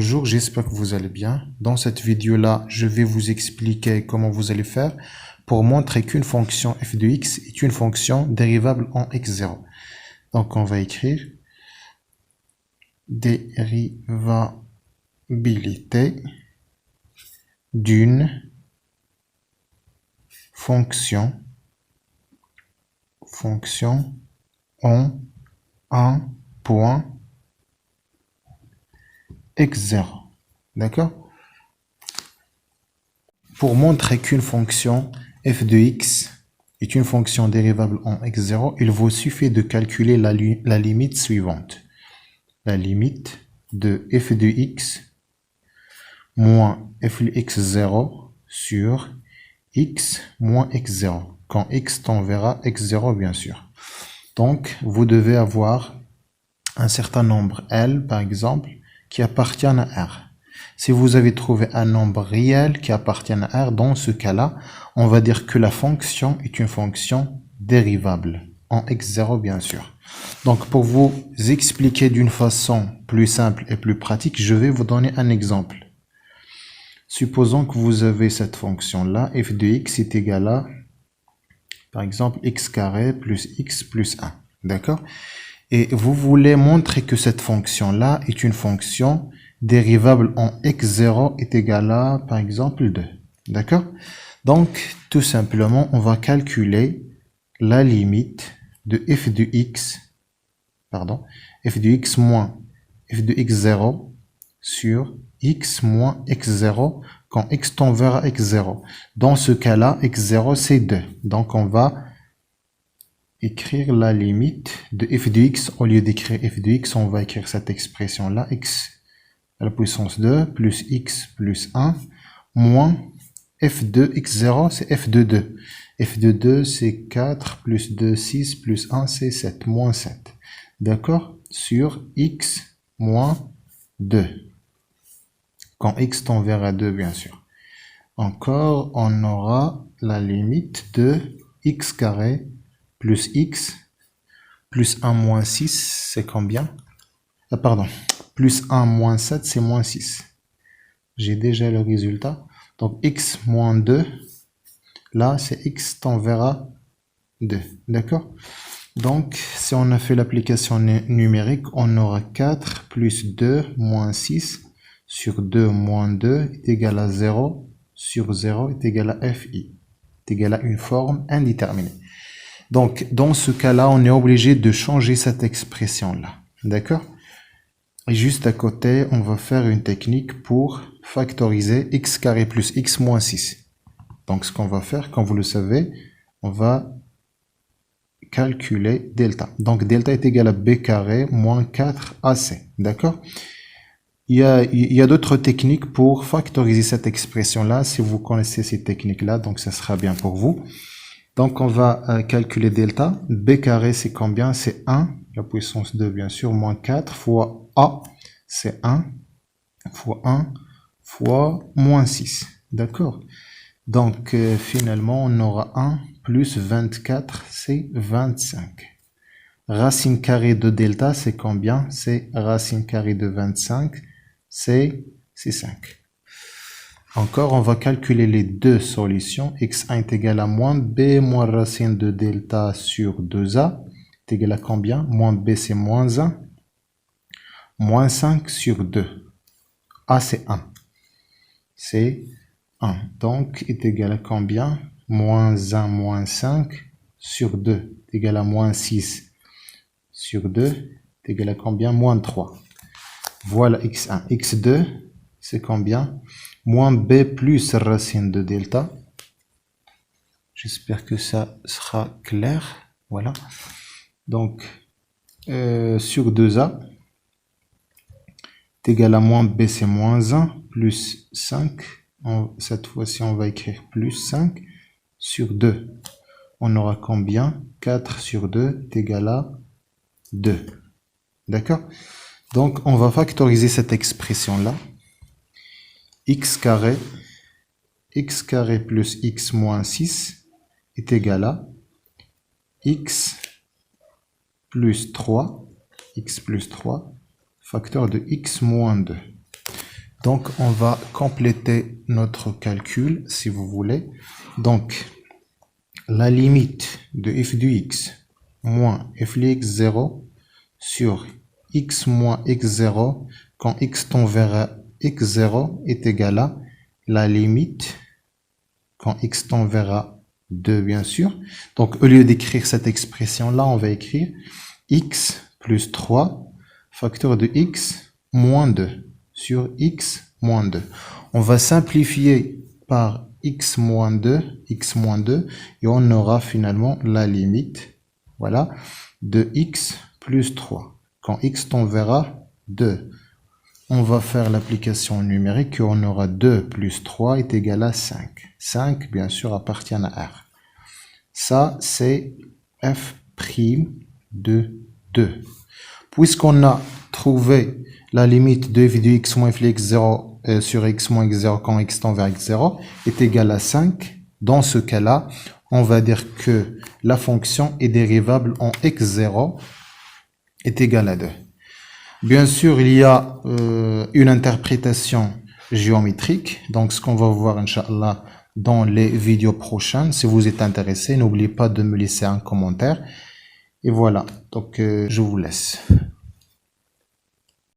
Bonjour, j'espère que vous allez bien. Dans cette vidéo-là, je vais vous expliquer comment vous allez faire pour montrer qu'une fonction f de x est une fonction dérivable en x0. Donc, on va écrire dérivabilité d'une fonction en un point x0. D'accord? Pour montrer qu'une fonction f de x est une fonction dérivable en x0, il vous suffit de calculer la limite suivante. La limite de f de x moins f de x0 sur x moins x0, quand x tend vers x0 bien sûr. Donc, vous devez avoir un certain nombre L, par exemple, qui appartiennent à R. Si vous avez trouvé un nombre réel qui appartient à R, dans ce cas-là, on va dire que la fonction est une fonction dérivable, en x0 bien sûr. Donc, pour vous expliquer d'une façon plus simple et plus pratique, je vais vous donner un exemple. Supposons que vous avez cette fonction-là, f de x est égal à, par exemple, x carré plus x plus 1. D'accord? Et vous voulez montrer que cette fonction-là est une fonction dérivable en x0 est égal à, par exemple, 2. D'accord? Donc, tout simplement, on va calculer la limite de f de x moins f de x0 sur x moins x0 quand x tend vers x0. Dans ce cas-là, x0 c'est 2. Donc, on va écrire la limite de f de x. Au lieu d'écrire f de x, on va écrire cette expression-là, x à la puissance 2 plus x plus 1 moins f de x0, c'est f de 2. f de 2, c'est 4 plus 2, 6 plus 1, c'est 7, moins 7. D'accord? Sur x moins 2. Quand x tend vers 2, bien sûr. Encore, on aura la limite de x carré plus x plus 1 moins 6, c'est combien? Plus 1 moins 7, c'est moins 6. J'ai déjà le résultat. Donc, x moins 2, là, c'est x tend vers 2. D'accord? Donc, si on a fait l'application numérique, on aura 4 plus 2 moins 6 sur 2 moins 2 est égal à 0 sur 0 est égal à fi. Est égal à une forme indéterminée. Donc, dans ce cas-là, on est obligé de changer cette expression-là. D'accord? Et juste à côté, on va faire une technique pour factoriser x carré plus x moins 6. Donc, ce qu'on va faire, comme vous le savez, on va calculer delta. Donc, delta est égal à b carré moins 4ac. D'accord? Il y a d'autres techniques pour factoriser cette expression-là. Si vous connaissez ces techniques-là, donc ça sera bien pour vous. Donc, on va calculer delta. B carré, c'est combien? C'est 1, la puissance 2, bien sûr, moins 4 fois A, c'est 1, fois 1, fois moins 6. D'accord? Donc, finalement, on aura 1 plus 24, c'est 25. Racine carrée de delta, c'est combien? C'est racine carrée de 25, c'est 5. Encore, on va calculer les deux solutions. x1 est égal à moins b moins racine de delta sur 2a est égal à combien? Moins b, c'est moins 1. Moins 5 sur 2. a, c'est 1. C'est 1. Donc, est égal à combien? Moins 1 moins 5 sur 2 est égal à moins 6 sur 2 est égal à combien? Moins 3. Voilà x1. x2, c'est combien? Moins b plus racine de delta. J'espère que ça sera clair. Voilà. Donc, sur 2a, est égal à moins b, c'est moins 1, plus 5. Cette fois-ci, on va écrire plus 5 sur 2. On aura combien? 4 sur 2 est égal à 2. D'accord? Donc, on va factoriser cette expression-là. x carré plus x moins 6 est égal à x plus 3 facteur de x moins 2. Donc, on va compléter notre calcul, si vous voulez. Donc, la limite de f de x moins f de x0 sur x moins x0 quand x tend vers x0 est égal à la limite quand x tend vers 2, bien sûr. Donc, au lieu d'écrire cette expression-là, on va écrire x plus 3 facteur de x moins 2 sur x moins 2. On va simplifier par x moins 2 et on aura finalement la limite, voilà, de x plus 3 quand x tend vers 2. On va faire l'application numérique et on aura 2 plus 3 est égal à 5. 5, bien sûr, appartient à R. Ça, c'est f' de 2. Puisqu'on a trouvé la limite de f de x moins f de x0 sur x moins x0 quand x tend vers x0 est égal à 5, dans ce cas-là, on va dire que la fonction est dérivable en x0 est égal à 2. Bien sûr, il y a une interprétation géométrique. Donc, ce qu'on va voir, Inch'Allah, dans les vidéos prochaines. Si vous êtes intéressé, n'oubliez pas de me laisser un commentaire. Et voilà, donc je vous laisse.